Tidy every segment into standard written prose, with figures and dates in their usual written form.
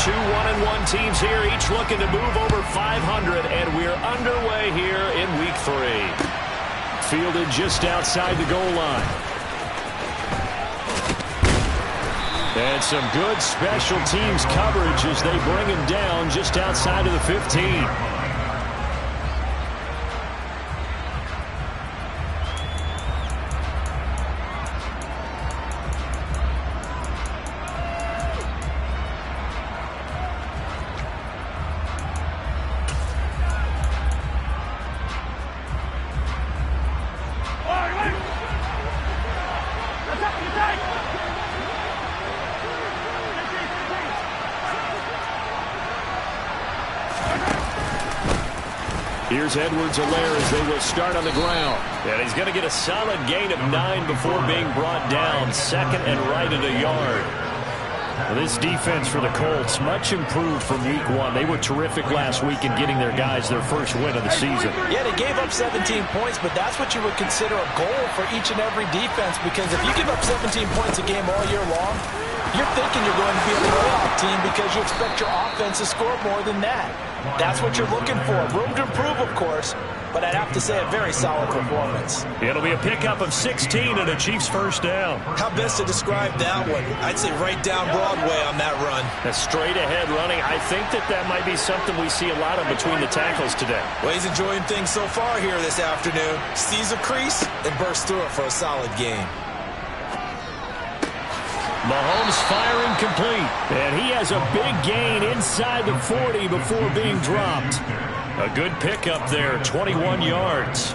Two 1-1 teams here, each looking to move over 500, and we're underway here in Week 3. Fielded just outside the goal line. And some good special teams coverage as they bring him down just outside of the 15. Here's Edwards-Helaire as they will start on the ground. And he's going to get a solid gain of 9 before being brought down. Second and right at a yard. Well, this defense for the Colts, much improved from Week 1. They were terrific last week in getting their guys their first win of the season. Yeah, they gave up 17 points, but that's what you would consider a goal for each and every defense, because if you give up 17 points a game all year long, you're thinking you're going to be a playoff team because you expect your offense to score more than that. That's what you're looking for. Room to improve, of course, but I'd have to say a very solid performance. It'll be a pickup of 16 and a Chiefs first down. How best to describe that one? I'd say right down Broadway on that run. A straight ahead running. I think that might be something we see a lot of between the tackles today. Well, he's enjoying things so far here this afternoon. Sees a crease and bursts through it for a solid game. Mahomes firing complete, and he has a big gain inside the 40 before being dropped. A good pickup there, 21 yards.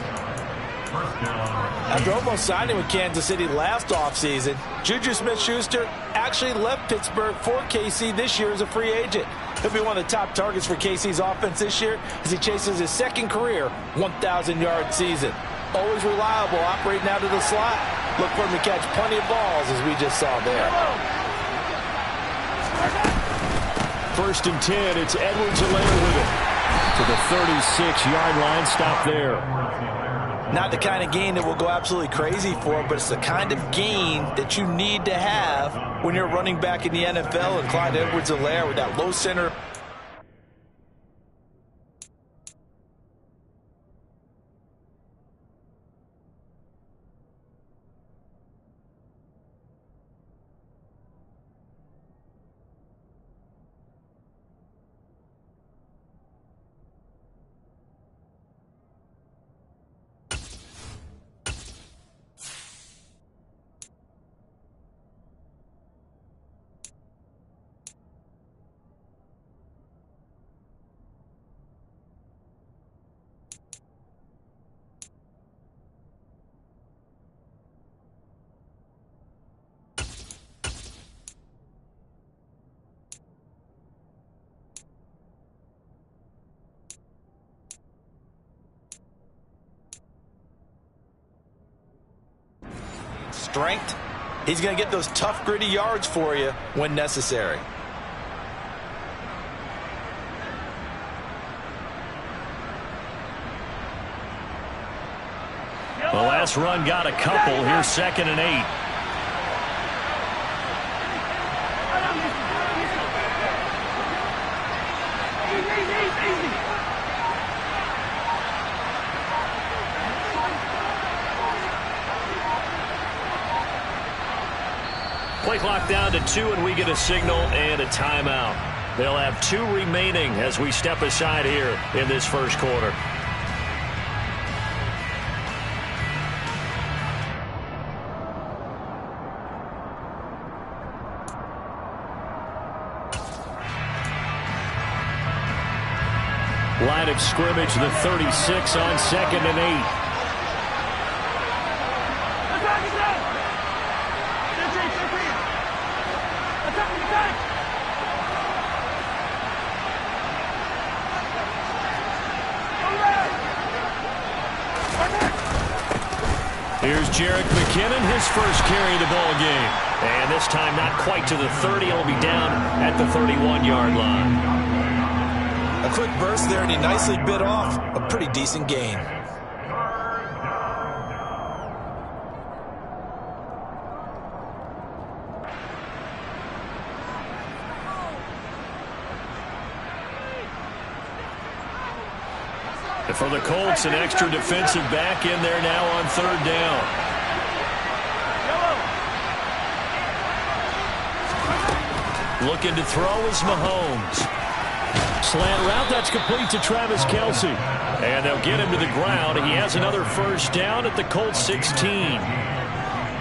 After almost signing with Kansas City last offseason, Juju Smith-Schuster actually left Pittsburgh for KC this year as a free agent. He'll be one of the top targets for KC's offense this year as he chases his second career 1,000-yard season. Always reliable, operating out of the slot. Look for him to catch plenty of balls, as we just saw there. First and 10, it's Edwards-Helaire with it. To the 36-yard line, stop there. Not the kind of gain that we'll go absolutely crazy for, but it's the kind of gain that you need to have when you're running back in the NFL, and Clyde Edwards-Helaire with that low center. Strength. He's going to get those tough, gritty yards for you when necessary. The last run got a couple. Here's 2nd and 8. Play clock down to 2, and we get a signal and a timeout. They'll have 2 remaining as we step aside here in this first quarter. Line of scrimmage, the 36 on 2nd and 8. Here's Jerick McKinnon, his first carry of the ball game. And this time not quite to the 30. He'll be down at the 31-yard line. A quick burst there, and he nicely bit off a pretty decent gain. For the Colts, an extra defensive back in there now on third down. Looking to throw is Mahomes. Slant route, that's complete to Travis Kelce. And they'll get him to the ground. He has another first down at the Colts 16.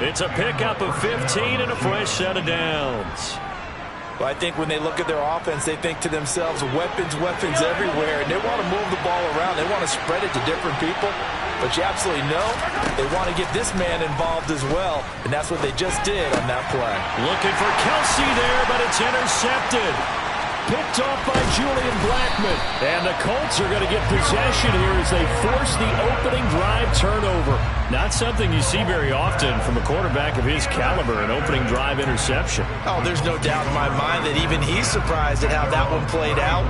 It's a pickup of 15 and a fresh set of downs. Well, I think when they look at their offense, they think to themselves, weapons, weapons everywhere. And they want to move the ball around. They want to spread it to different people. But you absolutely know they want to get this man involved as well. And that's what they just did on that play. Looking for Kelce there, but it's intercepted. Picked off by Julian Blackmon. And the Colts are going to get possession here as they force the opening drive turnover. Not something you see very often from a quarterback of his caliber, an opening drive interception. Oh, there's no doubt in my mind that even he's surprised at how that one played out.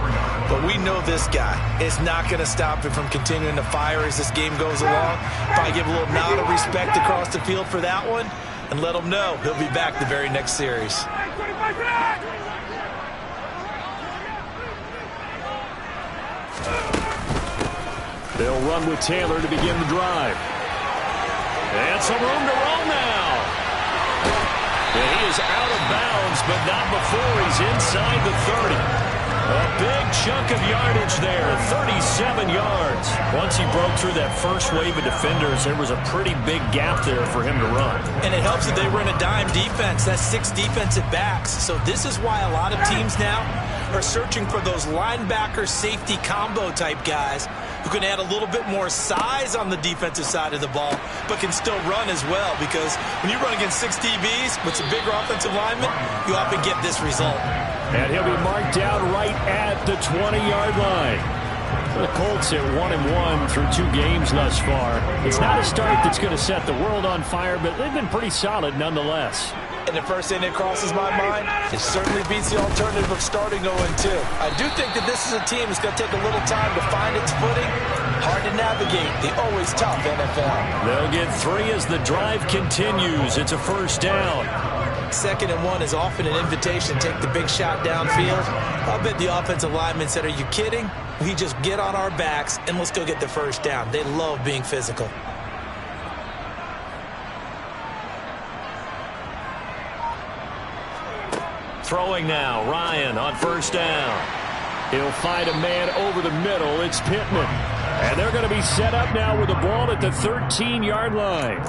But we know this guy is not going to stop him from continuing to fire as this game goes along. Probably give a little nod of respect across the field for that one and let him know he'll be back the very next series. They'll run with Taylor to begin the drive. And some room to roam now. And he is out of bounds, but not before he's inside the 30. A big chunk of yardage there, 37 yards. Once he broke through that first wave of defenders, there was a pretty big gap there for him to run. And it helps that they run a dime defense. That's 6 defensive backs. So this is why a lot of teams now are searching for those linebacker safety combo type guys who can add a little bit more size on the defensive side of the ball, but can still run as well, because when you run against 6 DBs with some bigger offensive linemen, you often get this result. And he'll be marked down right at the 20-yard line. The Colts at 1-1 through 2 games thus far. It's not a start that's going to set the world on fire, but they've been pretty solid nonetheless. And the first thing that crosses my mind, it certainly beats the alternative of starting 0-2. I do think that this is a team that's going to take a little time to find its footing. Hard to navigate the always tough NFL. They'll get 3 as the drive continues. It's a first down. 2nd and 1 is often an invitation to take the big shot downfield. I'll bet the offensive lineman said, are you kidding? We just get on our backs and let's go get the first down. They love being physical. Throwing now, Ryan on first down. He'll find a man over the middle. It's Pittman. And they're going to be set up now with the ball at the 13-yard line.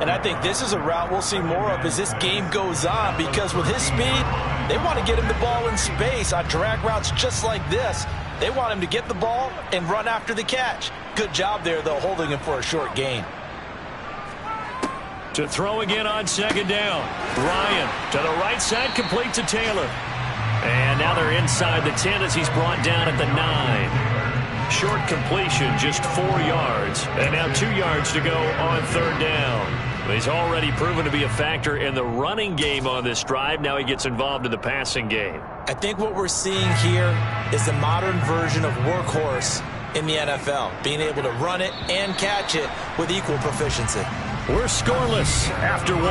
And I think this is a route we'll see more of as this game goes on, because with his speed, they want to get him the ball in space on drag routes just like this. They want him to get the ball and run after the catch. Good job there, though, holding him for a short gain. To throw again on 2nd down. Ryan to the right side, complete to Taylor. And now they're inside the 10 as he's brought down at the 9. Short completion, just 4 yards. And now 2 yards to go on 3rd down. He's already proven to be a factor in the running game on this drive. Now he gets involved in the passing game. I think what we're seeing here is the modern version of workhorse in the NFL, being able to run it and catch it with equal proficiency. We're scoreless after 1.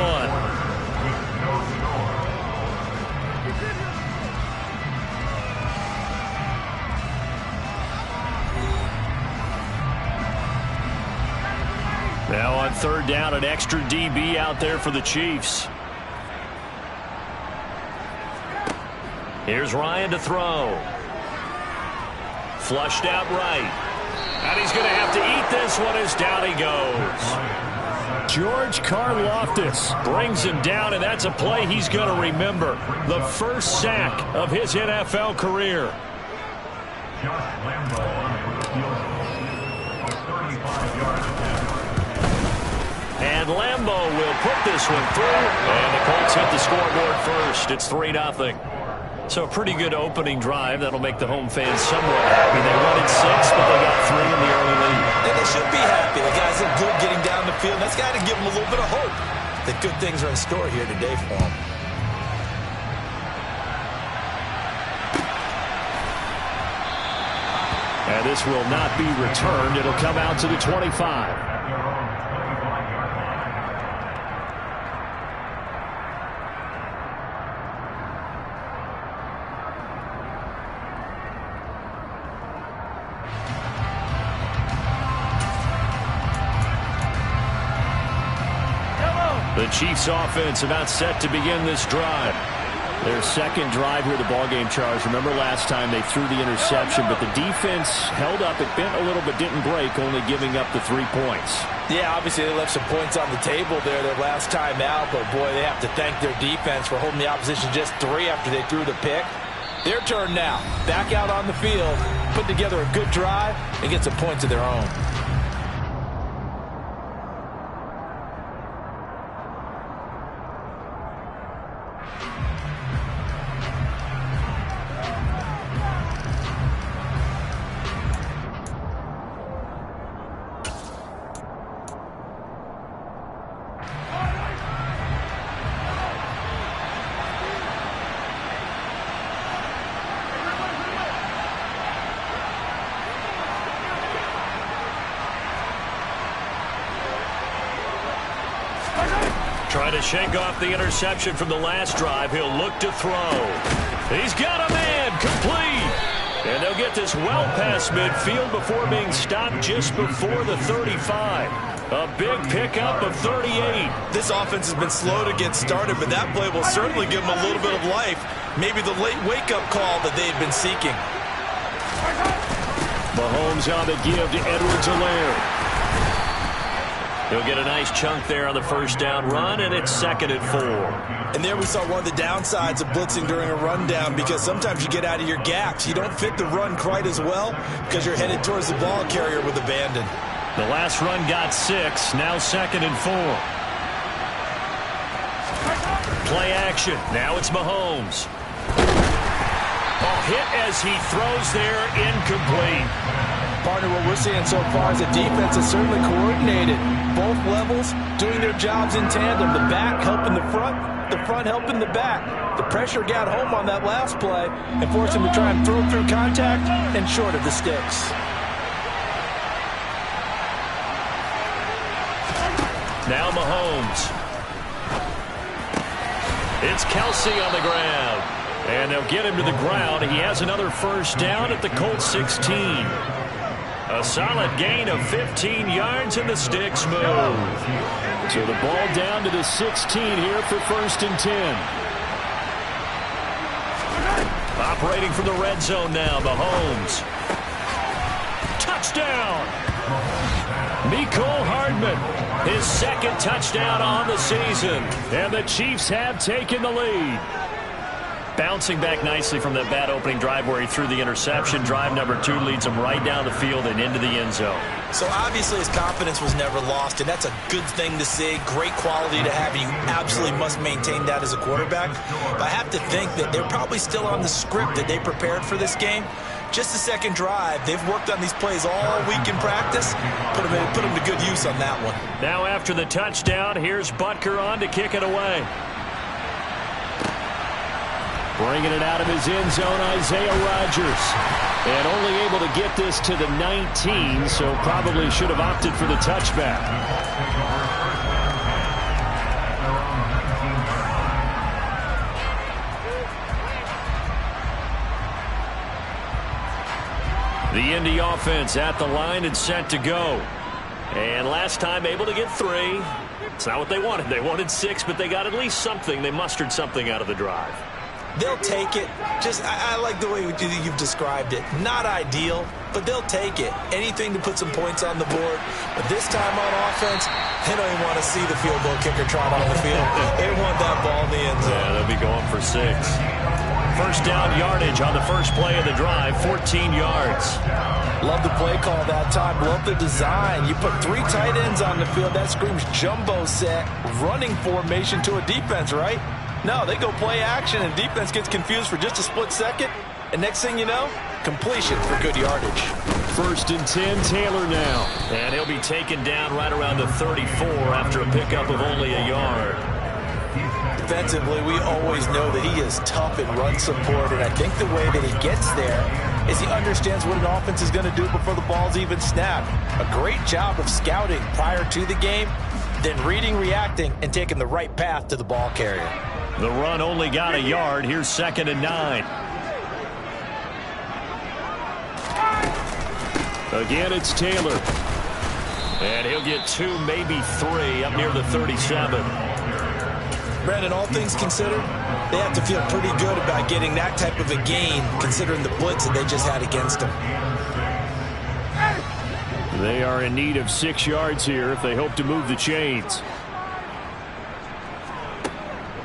Now on 3rd down, an extra DB out there for the Chiefs. Here's Ryan to throw. Flushed out right. And he's going to have to eat this one as down he goes. George Karlaftis brings him down, and that's a play he's going to remember. The first sack of his NFL career. And Lambo will put this one through. And the Colts hit the scoreboard first. It's 3-0. So a pretty good opening drive. That'll make the home fans somewhat happy. They wanted 6, but they got 3 in the early lead. And they should be happy. The guys look good getting down the field. That's got to give them a little bit of hope that good things are in store here today for them. And this will not be returned. It'll come out to the 25. The Chiefs offense about set to begin this drive. Their second drive here, the ballgame, Charles. Remember last time they threw the interception, but the defense held up. It bent a little but didn't break, only giving up the 3 points. Yeah, obviously they left some points on the table there their last time out, but boy, they have to thank their defense for holding the opposition just 3 after they threw the pick. Their turn now. Back out on the field, put together a good drive, and get some points of their own. Trying to shake off the interception from the last drive. He'll look to throw. He's got a man, complete. And they'll get this well past midfield before being stopped just before the 35. A big pickup of 38. This offense has been slow to get started, but that play will certainly give them a little bit of life. Maybe the late wake-up call that they've been seeking. Mahomes on the give to Edwards-Helaire. He'll get a nice chunk there on the first down run, and it's 2nd and 4. And there we saw one of the downsides of blitzing during a rundown, because sometimes you get out of your gaps. You don't fit the run quite as well because you're headed towards the ball carrier with abandon. The last run got 6, now 2nd and 4. Play action. Now it's Mahomes. Hit as he throws there, incomplete. Partner, what we're seeing so far is the defense is certainly coordinated. Both levels doing their jobs in tandem. The back helping the front helping the back. The pressure got home on that last play and forced him to try and throw through contact and short of the sticks. Now Mahomes. It's Kelsey on the ground. And they'll get him to the ground. He has another first down at the Colts 16. A solid gain of 15 yards, and the sticks move. So the ball down to the 16 here for 1st and 10. Operating from the red zone now, Mahomes. Touchdown! Mecole Hardman, his 2nd touchdown on the season. And the Chiefs have taken the lead. Bouncing back nicely from that bad opening drive where he threw the interception. Drive number 2 leads him right down the field and into the end zone. So obviously his confidence was never lost, and that's a good thing to see. Great quality to have. You absolutely must maintain that as a quarterback. But I have to think that they're probably still on the script that they prepared for this game. Just the 2nd drive. They've worked on these plays all week in practice. Put them to good use on that one. Now after the touchdown, here's Butker on to kick it away. Bringing it out of his end zone, Isaiah Rodgers. And only able to get this to the 19, so probably should have opted for the touchback. The Indy offense at the line and set to go. And last time able to get 3. It's not what they wanted. They wanted 6, but they got at least something. They mustered something out of the drive. They'll take it. I like the way you've described it. Not ideal, but they'll take it. Anything to put some points on the board. But this time on offense, they don't even want to see the field goal kicker trot on the field. They want that ball in the end zone. Yeah, they'll be going for 6. First down yardage on the first play of the drive, 14 yards. Love the play call that time. Love the design. You put 3 tight ends on the field. That screams jumbo set, running formation to a defense, right? No, they go play action, and defense gets confused for just a split second. And next thing you know, completion for good yardage. 1st and 10, Taylor now. And he'll be taken down right around the 34 after a pickup of only a yard. Defensively, we always know that he is tough in run support, and I think the way that he gets there is he understands what an offense is going to do before the ball's even snapped. A great job of scouting prior to the game, then reading, reacting, and taking the right path to the ball carrier. The run only got a yard. Here's 2nd and 9. Again, it's Taylor. And he'll get 2, maybe 3, up near the 37. Brandon, all things considered, they have to feel pretty good about getting that type of a gain, considering the blitz that they just had against them. They are in need of 6 yards here if they hope to move the chains.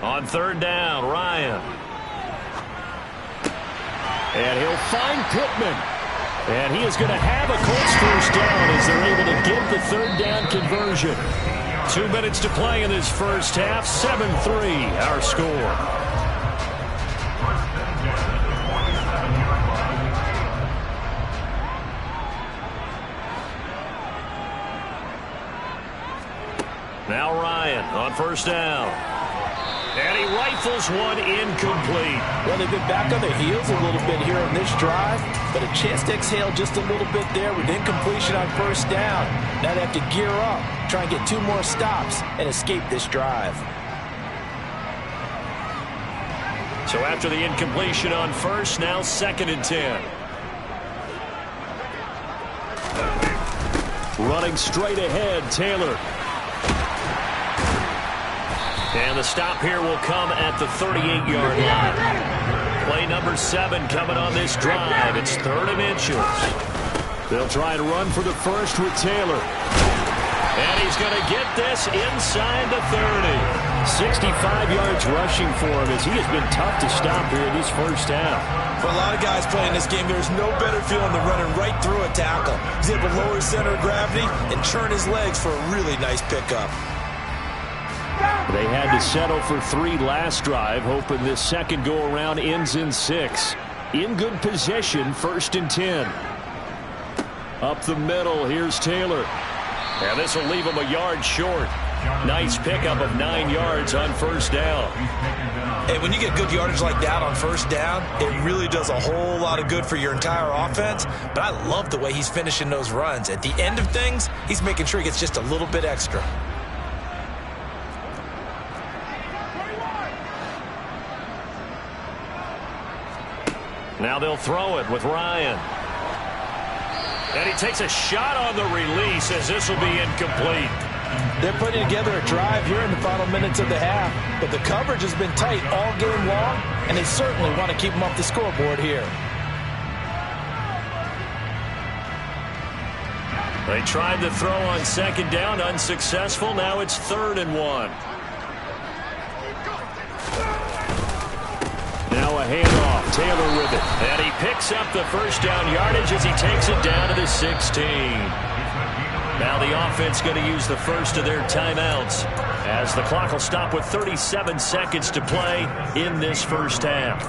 On 3rd down, Ryan. And he'll find Pittman. And he is going to have a Colts first down as they're able to get the 3rd down conversion. 2 minutes to play in this first half. 7-3 our score. Now Ryan on 1st down. And he rifles one incomplete. Well, they've been back on their heels a little bit here on this drive, but a chance to exhale just a little bit there with incompletion on 1st down. Now they have to gear up, try and get 2 more stops, and escape this drive. So after the incompletion on 1st, now 2nd and 10. Running straight ahead, Taylor. And the stop here will come at the 38-yard line. Play number 7 coming on this drive. It's 3rd and inches. They'll try and run for the first with Taylor. And he's going to get this inside the 30. 65 yards rushing for him as he has been tough to stop here in this first half. For a lot of guys playing this game, there's no better feeling than running right through a tackle. He's able to lower his center of gravity and turn his legs for a really nice pickup. They had to settle for 3 last drive, hoping this second go-around ends in 6. In good position, 1st and 10. Up the middle, here's Taylor. And this will leave him a yard short. Nice pickup of 9 yards on 1st down. Hey, when you get good yardage like that on 1st down, it really does a whole lot of good for your entire offense. But I love the way he's finishing those runs. At the end of things, he's making sure he gets just a little bit extra. Now they'll throw it with Ryan. And he takes a shot on the release as this will be incomplete. They're putting together a drive here in the final minutes of the half, but the coverage has been tight all game long, and they certainly want to keep them off the scoreboard here. They tried to throw on 2nd down, unsuccessful. Now it's 3rd and 1. Now a handoff. Taylor with it. And he picks up the 1st down yardage as he takes it down to the 16. Now the offense going to use the first of their timeouts as the clock will stop with 37 seconds to play in this first half.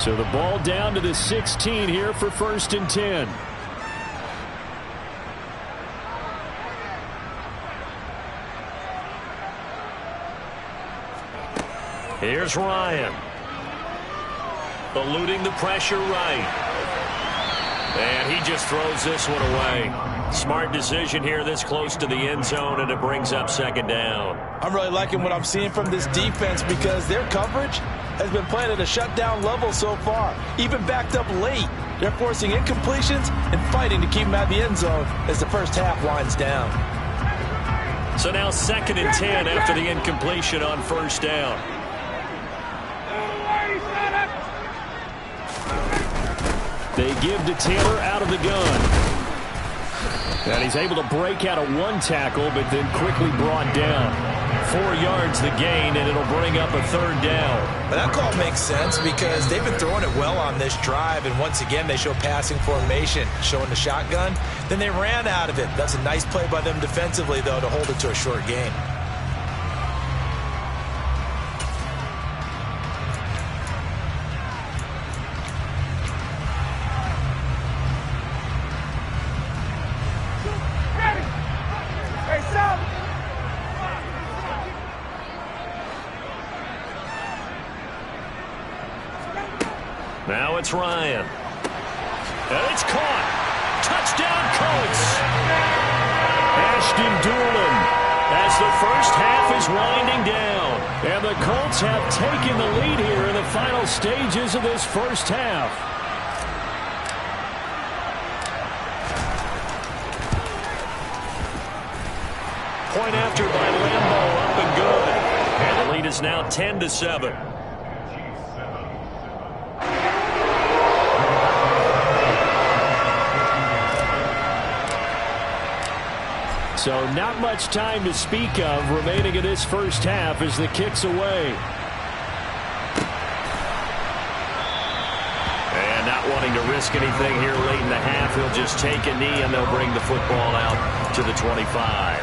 So the ball down to the 16 here for 1st and 10. Here's Ryan. Eluding the pressure right. And he just throws this one away. Smart decision here this close to the end zone, and it brings up 2nd down. I'm really liking what I'm seeing from this defense because their coverage has been playing at a shutdown level so far. Even backed up late. They're forcing incompletions and fighting to keep them out of the end zone as the first half winds down. So now 2nd and 10 after the incompletion on 1st down. They give to Taylor out of the gun. And he's able to break out of 1 tackle, but then quickly brought down. 4 yards the gain, and it'll bring up a 3rd down. But that call makes sense because they've been throwing it well on this drive, and once again they show passing formation, showing the shotgun. Then they ran out of it. That's a nice play by them defensively, though, to hold it to a short gain. Now it's Ryan. And it's caught. Touchdown, Colts. Ashton Doolin as the first half is winding down. And the Colts have taken the lead here in the final stages of this first half. point after by Lambeau, up and good. And the lead is now 10-7. So not much time to speak of remaining in this first half as the kick's away. And not wanting to risk anything here late in the half, he'll just take a knee and they'll bring the football out to the 25.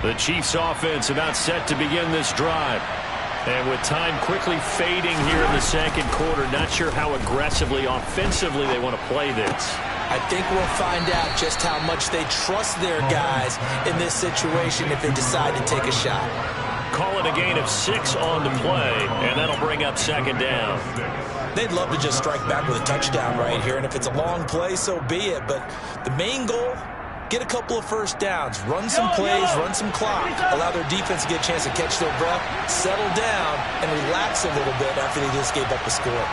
The Chiefs offense about set to begin this drive. And with time quickly fading here in the second quarter, not sure how aggressively, offensively they want to play this. I think we'll find out just how much they trust their guys in this situation if they decide to take a shot. Call it a gain of 6 on the play, and that'll bring up second down. They'd love to just strike back with a touchdown right here, and if it's a long play, so be it. But the main goal, get a couple of first downs, run some plays, run some clock, allow their defense to get a chance to catch their breath, settle down, and relax a little bit after they just gave up a score.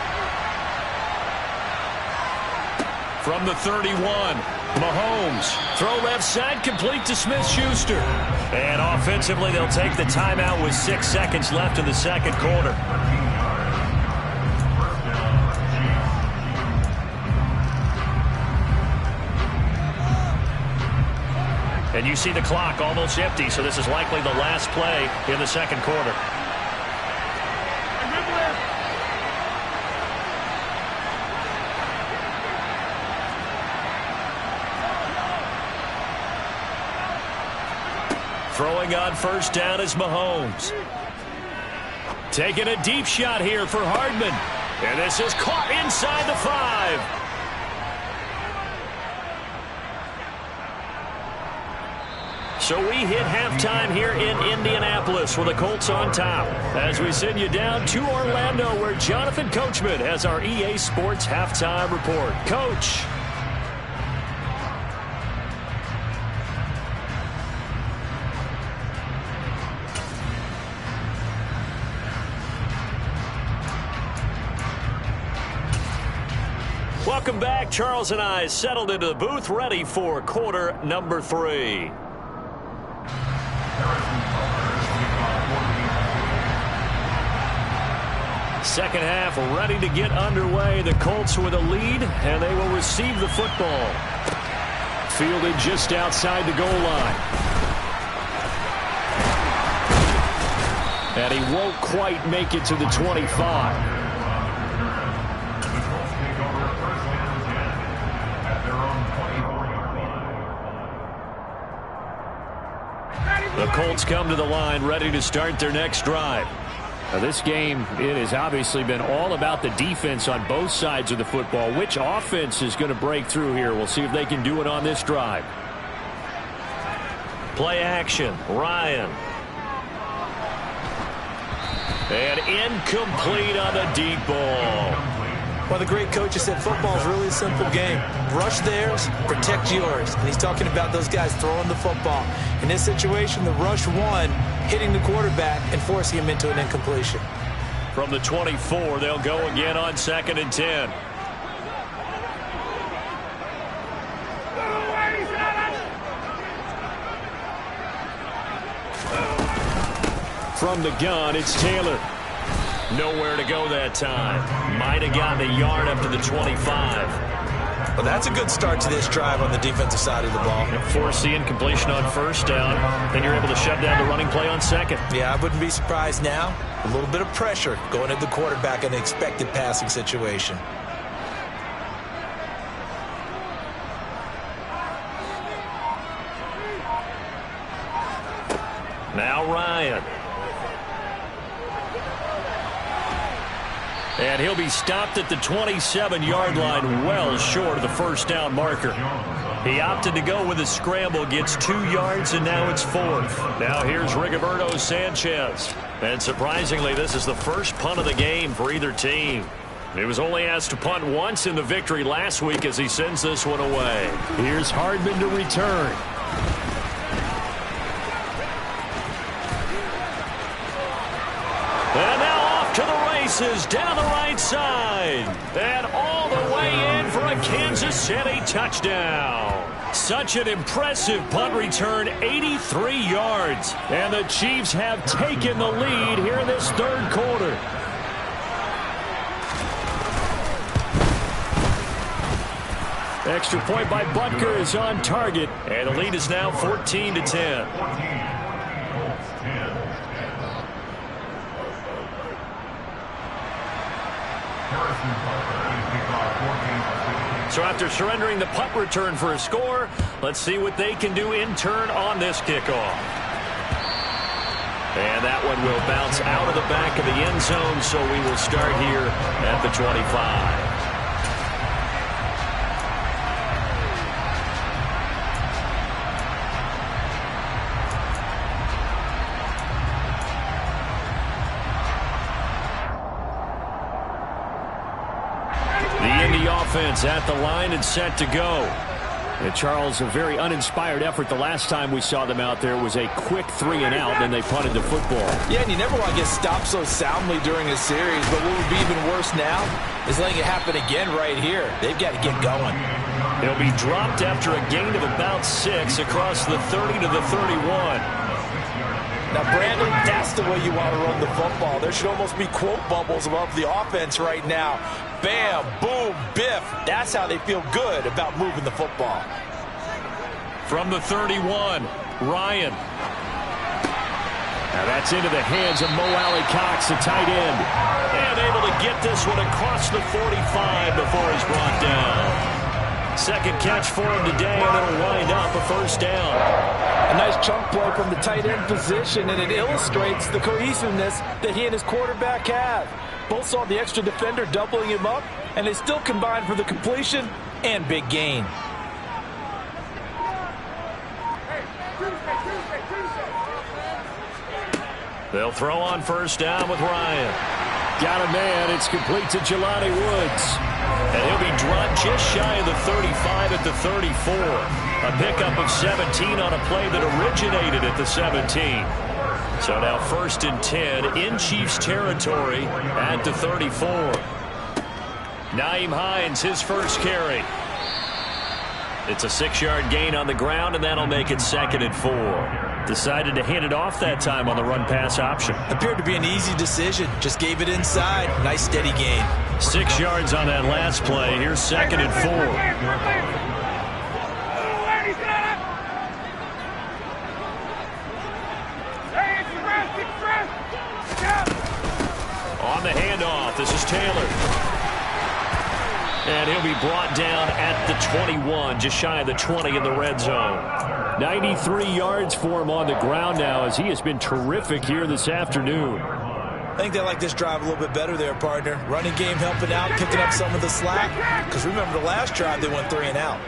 From the 31, Mahomes. Throw left side, complete to Smith-Schuster. And offensively, they'll take the timeout with 6 seconds left in the second quarter. And you see the clock almost empty, so this is likely the last play in the second quarter. Throwing on first down is Mahomes. Taking a deep shot here for Hardman. And this is caught inside the 5. So we hit halftime here in Indianapolis with the Colts on top. As we send you down to Orlando, where Jonathan Coachman has our EA Sports halftime report. Coach. Welcome back. Charles and I settled into the booth, ready for quarter number 3. Second half ready to get underway. The Colts with a lead, and they will receive the football. Fielded just outside the goal line. And he won't quite make it to the 25. The Colts come to the line ready to start their next drive. Now this game, it has obviously been all about the defense on both sides of the football. Which offense is going to break through here? We'll see if they can do it on this drive. Play action. Ryan. And incomplete on the deep ball. Well, the great coach has said football is really a simple game. Rush theirs, protect yours. And he's talking about those guys throwing the football. In this situation, the rush one, hitting the quarterback and forcing him into an incompletion. From the 24, they'll go again on 2nd and 10. From the gun, it's Taylor. Nowhere to go that time. Might have gotten a yard up to the 25. Well, that's a good start to this drive on the defensive side of the ball. Force the incompletion on first down. Then you're able to shut down the running play on second. Yeah, I wouldn't be surprised now. A little bit of pressure going at the quarterback in an expected passing situation. Now Ryan. And he'll be stopped at the 27-yard line, well short of the first down marker. He opted to go with a scramble, gets 2 yards, and now it's 4th. Now here's Rigoberto Sanchez. And surprisingly, this is the first punt of the game for either team. He was only asked to punt once in the victory last week as he sends this one away. Here's Hardman to return. And now off to the races down the right side. And all the way in for a Kansas City touchdown. Such an impressive punt return, 83 yards. And the Chiefs have taken the lead here in this third quarter. Extra point by Butker is on target. And the lead is now 14-10. So after surrendering the punt return for a score, let's see what they can do in turn on this kickoff. And that one will bounce out of the back of the end zone, so we will start here at the 25. At the line and set to go. And Charles, a very uninspired effort. The last time we saw them out there was a quick 3 and out, and then they punted the football. Yeah, and you never want to get stopped so soundly during a series, but what would be even worse now is letting it happen again right here. They've got to get going. He'll be dropped after a gain of about 6 across the 30 to the 31. Now, Brandon, that's the way you want to run the football. There should almost be quote bubbles above the offense right now. Bam, boom, biff. That's how they feel good about moving the football. From the 31, Ryan. Now that's into the hands of Mo Alley-Cox, the tight end. And able to get this one across the 45 before he's brought down. Second catch for him today, and it'll wind up a first down. A nice chunk play from the tight end position, and it illustrates the cohesiveness that he and his quarterback have. Both saw the extra defender doubling him up, and they still combined for the completion and big gain. They'll throw on first down with Ryan. Got a man. It's complete to Jelani Woods. And he'll be dropped just shy of the 35 at the 34. A pickup of 17 on a play that originated at the 17. So now 1st and 10 in Chiefs territory at the 34. Nyheim Hines, his first carry. It's a 6-yard gain on the ground, and that'll make it 2nd and 4. Decided to hand it off that time on the run-pass option. Appeared to be an easy decision. Just gave it inside. Nice steady gain. 6 yards on that last play. Here's 2nd and 4. On the handoff, this is Taylor. And he'll be brought down at the 21, just shy of the 20 in the red zone. 93 yards for him on the ground now, as he has been terrific here this afternoon. I think they like this drive a little bit better there, partner. Running game helping out, picking up some of the slack. Because remember the last drive, they went 3 and out.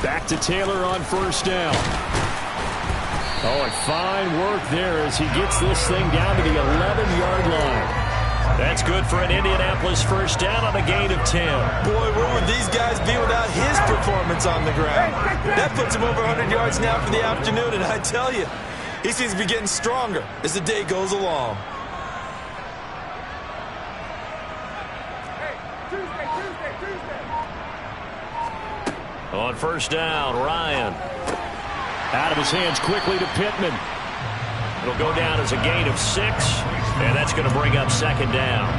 Back to Taylor on first down. Oh, and fine work there as he gets this thing down to the 11-yard line. That's good for an Indianapolis first down on a gain of 10. Boy, where would these guys be without his performance on the ground? That puts him over 100 yards now for the afternoon, and I tell you, he seems to be getting stronger as the day goes along. On first down, Ryan. Out of his hands quickly to Pittman. It'll go down as a gain of 6, and that's going to bring up 2nd down.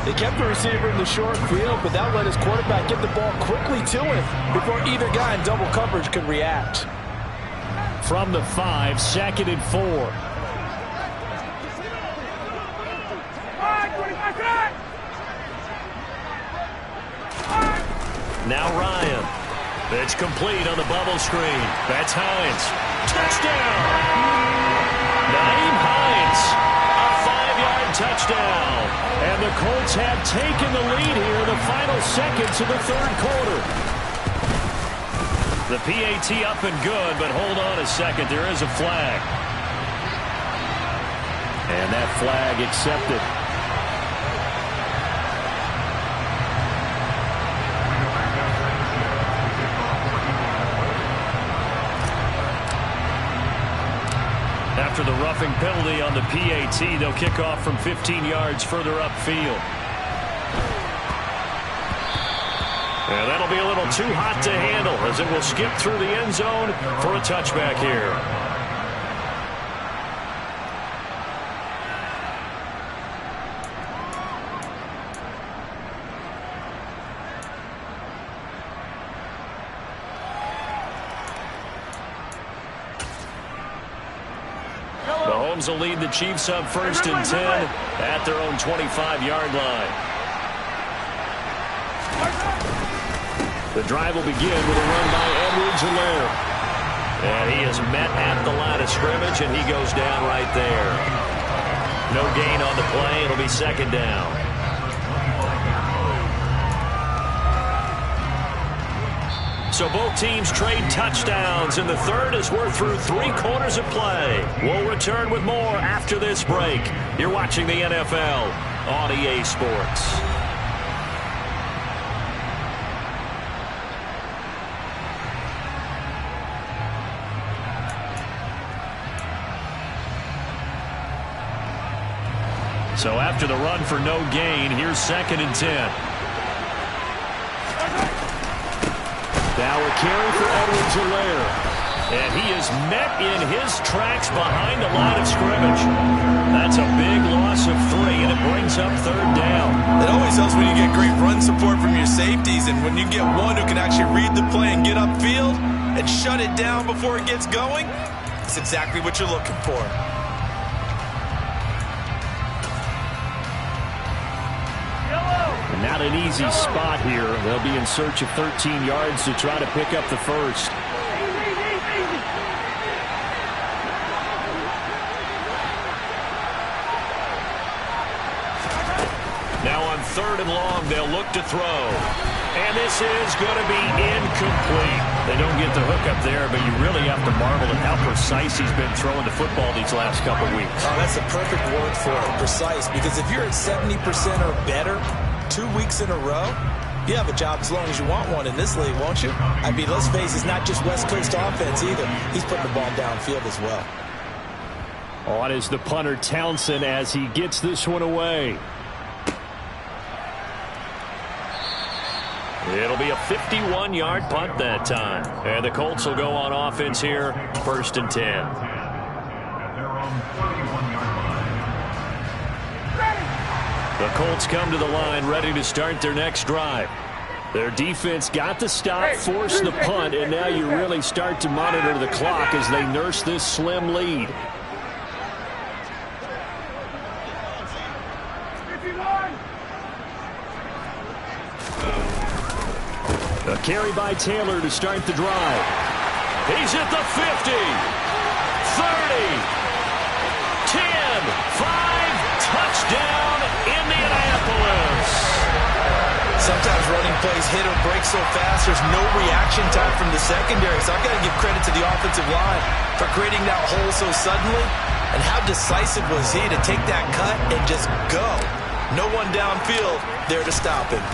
They kept the receiver in the short field, but that let his quarterback get the ball quickly to him before either guy in double coverage could react. From the 5, 2nd and 4. Now Ryan. It's complete on the bubble screen. That's Hines. Touchdown! Nyheim Hines. A 5-yard touchdown. And the Colts have taken the lead here in the final seconds of the third quarter. The PAT up and good, but hold on a second. There is a flag. And that flag accepted. after the roughing penalty on the PAT. They'll kick off from 15 yards further upfield. And that'll be a little too hot to handle as it will skip through the end zone for a touchback here. Mahomes will lead the Chiefs up 1st and 10 at their own 25-yard line. The drive will begin with a run by Edwards-Helaire. And he is met at the line of scrimmage, and he goes down right there. No gain on the play. It'll be 2nd down. So both teams trade touchdowns, and the third as we're through 3 quarters of play. We'll return with more after this break. You're watching the NFL on EA Sports. So after the run for no gain, here's 2nd and 10. Now a carry for Edwards-Helaire. And he is met in his tracks behind the line of scrimmage. That's a big loss of 3, and it brings up 3rd down. It always helps when you get great run support from your safeties, and when you get one who can actually read the play and get upfield and shut it down before it gets going, it's exactly what you're looking for. Not an easy spot here. They'll be in search of 13 yards to try to pick up the first. Now on 3rd and long, they'll look to throw. And this is going to be incomplete. They don't get the hook up there, but you really have to marvel at how precise he's been throwing the football these last couple weeks. Oh, that's a perfect word for it, precise, because if you're at 70% or better 2 weeks in a row, you have a job as long as you want one in this league, won't you? I mean, let's face it, it's not just West Coast offense either. He's putting the ball downfield as well. On is the punter Townsend as he gets this one away. It'll be a 51-yard punt that time. And the Colts will go on offense here, 1st and 10. The Colts come to the line ready to start their next drive. Their defense got the stop, forced the punt, and now you really start to monitor the clock as they nurse this slim lead. A carry by Taylor to start the drive. He's at the 50, 30, 10, 5, touchdown, Indianapolis. Sometimes running plays hit or break so fast, there's no reaction time from the secondary. So I've got to give credit to the offensive line for creating that hole so suddenly. And how decisive was he to take that cut and just go? No one downfield there to stop him.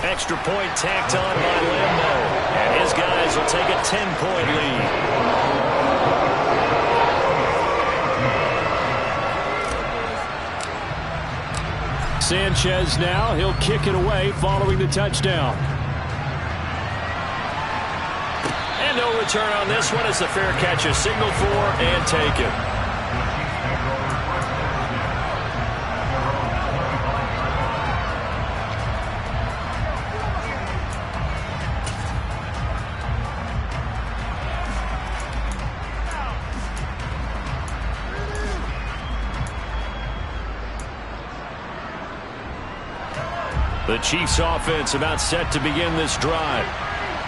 Extra point tacked on by Lambo. And his guys will take a 10-point lead. Sanchez now. He'll kick it away following the touchdown. And no return on this one as the fair catch is signaled for and taken. The Chiefs offense about set to begin this drive.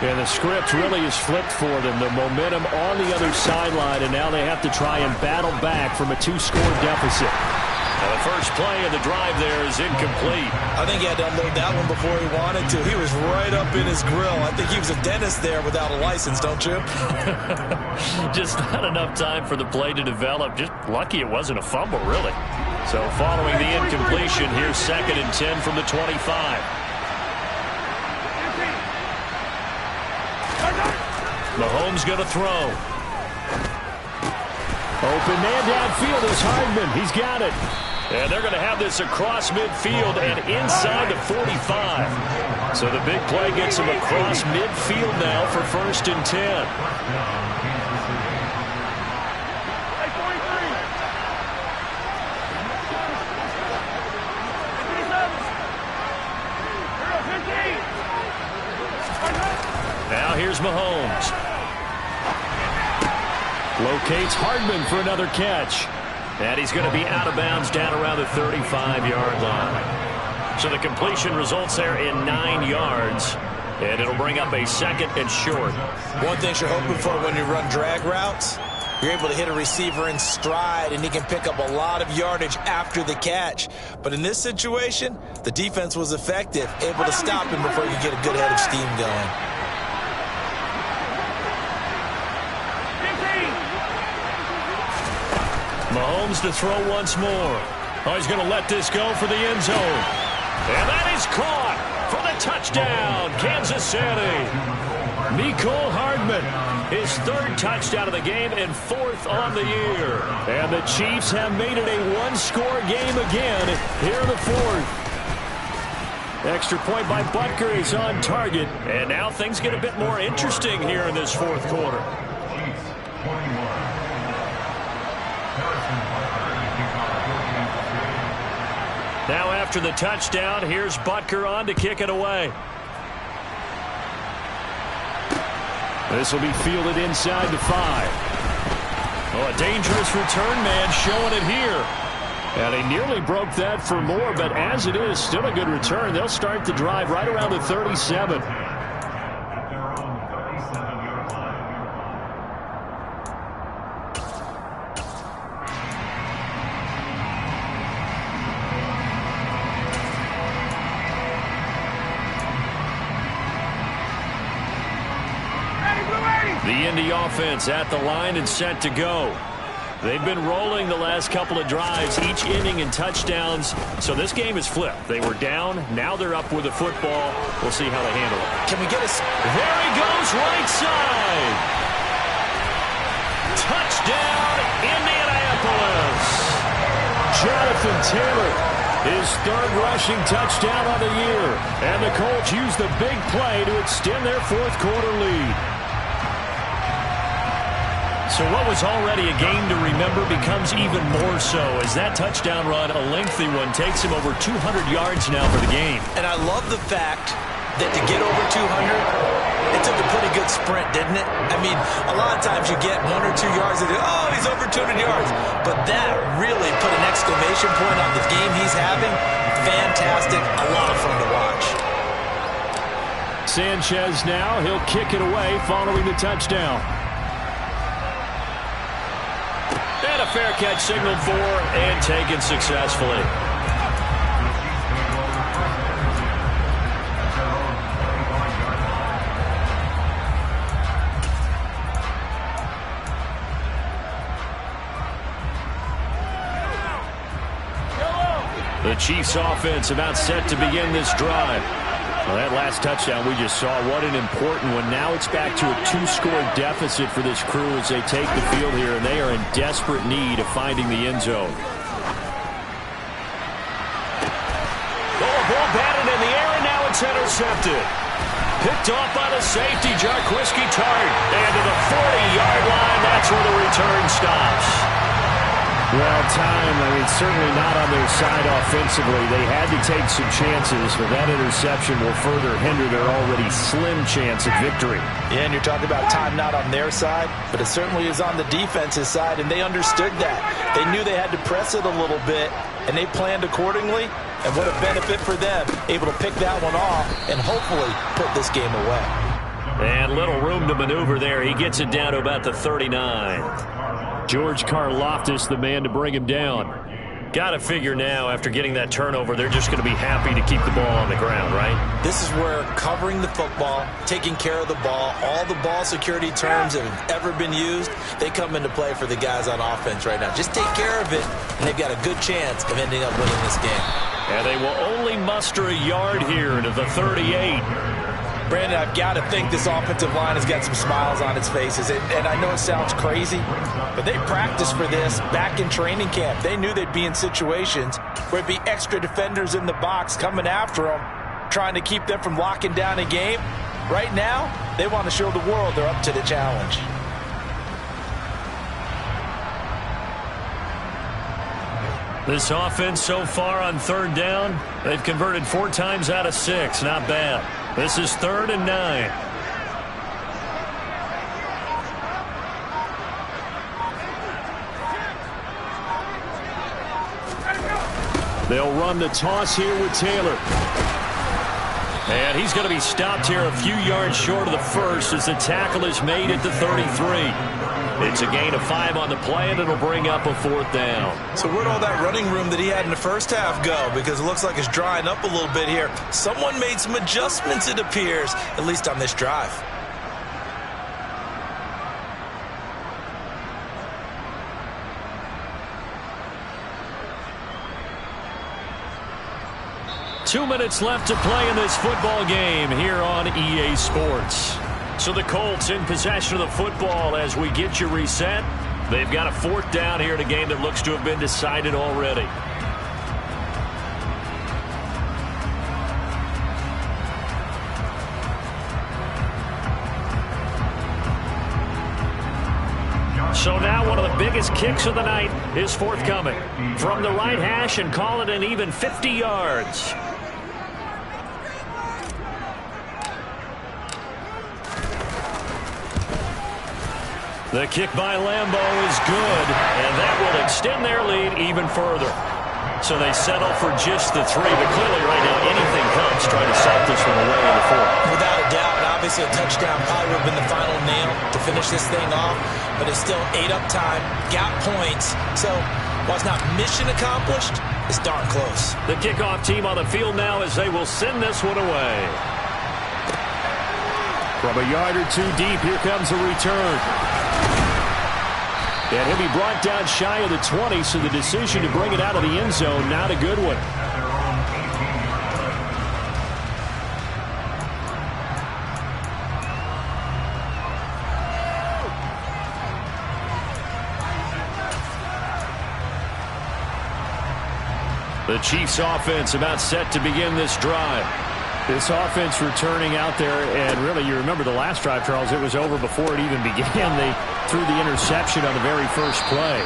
And the script really is flipped for them. The momentum on the other sideline, and now they have to try and battle back from a 2-score deficit. Now the first play of the drive there is incomplete. I think he had to unload that one before he wanted to. He was right up in his grill. I think he was a dentist there without a license, don't you? Just not enough time for the play to develop. Just lucky it wasn't a fumble, really. So following the incompletion, here's 2nd and 10 from the 25. Mahomes going to throw. Open man downfield is Hardman. He's got it. And they're going to have this across midfield and inside the 45. So the big play gets him across midfield now for 1st and 10. Now here's Mahomes. Locates Hardman for another catch. And he's going to be out of bounds down around the 35-yard line. So the completion results there in 9 yards. And it'll bring up a 2nd and short. One thing you're hoping for when you run drag routes, you're able to hit a receiver in stride, and he can pick up a lot of yardage after the catch. But in this situation, the defense was effective, able to stop him before he could get a good head of steam going. Mahomes to throw once more. Oh, he's going to let this go for the end zone. And that is caught for the touchdown, Kansas City. Mecole Hardman, his 3rd touchdown of the game and 4th on the year. And the Chiefs have made it a one-score game again here in the 4th. Extra point by Butker is on target. And now things get a bit more interesting here in this 4th quarter. Now after the touchdown, here's Butker on to kick it away. This will be fielded inside the 5. Oh, a dangerous return man showing it here. And he nearly broke that for more, but as it is, still a good return. They'll start the drive right around the 37. The Indy offense at the line and set to go. They've been rolling the last couple of drives, each inning in touchdowns. So this game is flipped. They were down. Now they're up with the football. We'll see how they handle it. Can we get a... There he goes, right side. Touchdown, Indianapolis. Jonathan Taylor, his 3rd rushing touchdown of the year. And the Colts use the big play to extend their 4th quarter lead. So what was already a game to remember becomes even more so as that touchdown run, a lengthy one, takes him over 200 yards now for the game. And I love the fact that to get over 200, it took a pretty good sprint, didn't it? I mean, a lot of times you get 1 or 2 yards and oh, he's over 200 yards. But that really put an exclamation point on the game he's having. Fantastic. A lot of fun to watch. Sanchez now, he'll kick it away following the touchdown. And a fair catch signaled for and taken successfully. The Chiefs offense about set to begin this drive. Well, that last touchdown we just saw, what an important one. Now it's back to a 2-score deficit for this crew as they take the field here, and they are in desperate need of finding the end zone. Oh, ball batted in the air, and now it's intercepted. Picked off by the safety, Jarquiski Tart. And to the 40-yard line, that's where the return stops. Well, time, I mean, certainly not on their side offensively. They had to take some chances, but that interception will further hinder their already slim chance of victory. Yeah, and you're talking about time not on their side, but it certainly is on the defense's side, and they understood that. They knew they had to press it a little bit, and they planned accordingly, and what a benefit for them, able to pick that one off and hopefully put this game away. And little room to maneuver there. He gets it down to about the 39. George Karlaftis, the man to bring him down. Got to figure now, after getting that turnover, they're just going to be happy to keep the ball on the ground, right? This is where covering the football, taking care of the ball, all the ball security terms that have ever been used, they come into play for the guys on offense right now. Just take care of it, and they've got a good chance of ending up winning this game. And they will only muster a yard here to the 38. Brandon, I've got to think this offensive line has got some smiles on its faces. And I know it sounds crazy, but they practiced for this back in training camp. They knew they'd be in situations where there'd be extra defenders in the box coming after them, trying to keep them from locking down a game. Right now, they want to show the world they're up to the challenge. This offense so far on third down, they've converted 4 times out of 6. Not bad. This is 3rd and 9. They'll run the toss here with Taylor. And he's going to be stopped here a few yards short of the first as the tackle is made at the 33. It's a gain of 5 on the play, and it'll bring up a 4th down. So where'd all that running room that he had in the first half go? Because it looks like it's drying up a little bit here. Someone made some adjustments, it appears, at least on this drive. Two minutes left to play in this football game here on EA Sports. So the Colts in possession of the football as we get you reset. They've got a 4th down here in a game that looks to have been decided already. So now one of the biggest kicks of the night is forthcoming. From the right hash and call it an even 50 yards. The kick by Lambo is good, and that will extend their lead even further. So they settle for just the 3, but clearly right now anything comes trying to set this one away in the 4th. Without a doubt, obviously a touchdown probably would have been the final nail to finish this thing off, but it's still 8 up time, got points. So while it's not mission accomplished, it's darn close. The kickoff team on the field now as they will send this one away. From a yard or 2 deep, here comes a return. And he'll be brought down shy of the 20, so the decision to bring it out of the end zone, not a good one. The Chiefs offense about set to begin this drive. This offense returning out there, and really, you remember the last drive, Charles, it was over before it even began. They threw the interception on the very first play.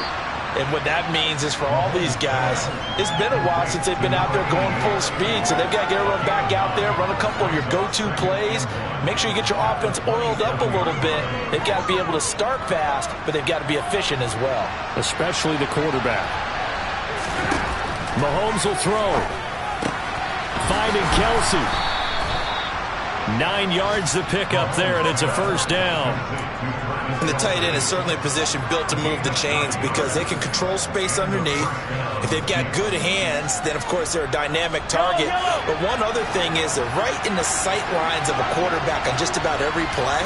And what that means is for all these guys, it's been a while since they've been out there going full speed, so they've got to get everyone back out there, run a couple of your go-to plays, make sure you get your offense oiled up a little bit. They've got to be able to start fast, but they've got to be efficient as well. Especially the quarterback. Mahomes will throw. Finding Kelsey. 9 yards to pick up there, and it's a first down. And the tight end is certainly a position built to move the chains because they can control space underneath. If they've got good hands, then, of course, they're a dynamic target. But one other thing is they're right in the sight lines of a quarterback on just about every play,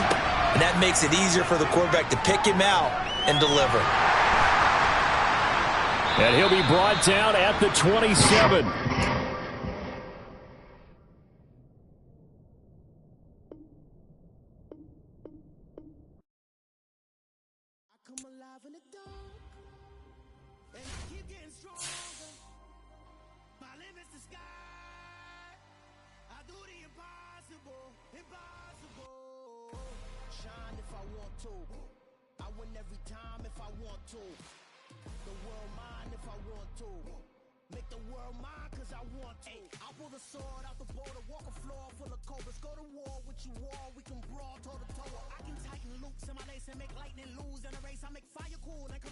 and that makes it easier for the quarterback to pick him out and deliver. And he'll be brought down at the 27. Make the world mine cause I want to. I'll pull the sword out the border, walk a floor full of cobras. Go to war with you all, we can brawl toe to toe. I can tighten loops in my lace and make lightning lose. In a race I make fire cool and come